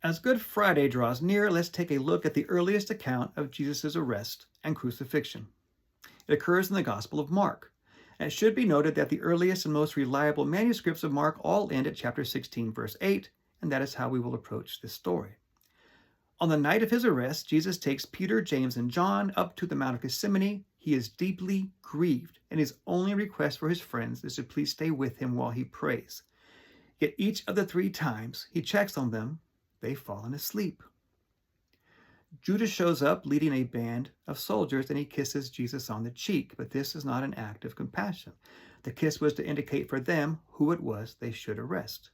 As Good Friday draws near, let's take a look at the earliest account of Jesus' arrest and crucifixion. It occurs in the Gospel of Mark. And it should be noted that the earliest and most reliable manuscripts of Mark all end at chapter 16, verse 8, and that is how we will approach this story. On the night of his arrest, Jesus takes Peter, James, and John up to the Mount of Gethsemane. He is deeply grieved, and his only request for his friends is to please stay with him while he prays. Yet each of the 3 times he checks on them, they've fallen asleep. Judas shows up leading a band of soldiers and he kisses Jesus on the cheek, but this is not an act of compassion. The kiss was to indicate for them who it was they should arrest.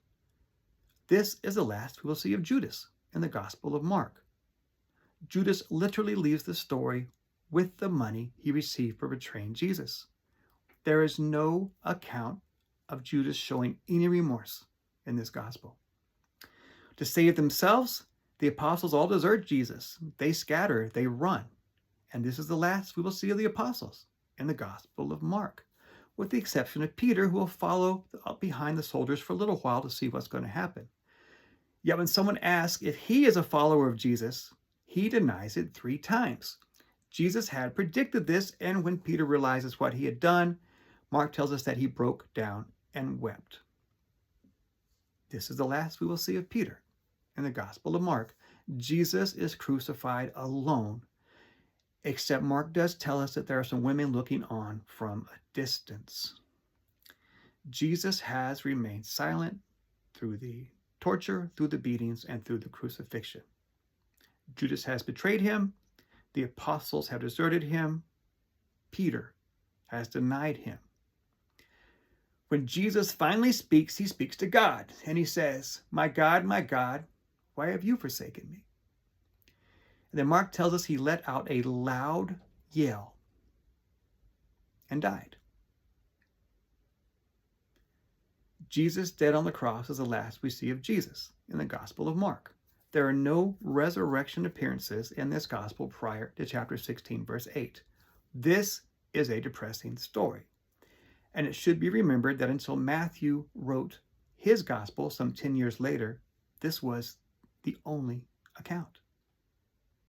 This is the last we will see of Judas in the Gospel of Mark. Judas literally leaves the story with the money he received for betraying Jesus. There is no account of Judas showing any remorse in this gospel. To save themselves, the apostles all desert Jesus. They scatter, they run. And this is the last we will see of the apostles in the Gospel of Mark, with the exception of Peter, who will follow up behind the soldiers for a little while to see what's going to happen. Yet when someone asks if he is a follower of Jesus, he denies it 3 times. Jesus had predicted this, and when Peter realizes what he had done, Mark tells us that he broke down and wept. This is the last we will see of Peter. In the Gospel of Mark, Jesus is crucified alone, except Mark does tell us that there are some women looking on from a distance. Jesus has remained silent through the torture, through the beatings, and through the crucifixion. Judas has betrayed him. The apostles have deserted him. Peter has denied him. When Jesus finally speaks, he speaks to God, and he says, my God, why have you forsaken me?" And then Mark tells us he let out a loud yell and died. Jesus dead on the cross is the last we see of Jesus in the Gospel of Mark. There are no resurrection appearances in this gospel prior to chapter 16, verse 8. This is a depressing story. And it should be remembered that until Matthew wrote his gospel some 10 years later, this was the only account.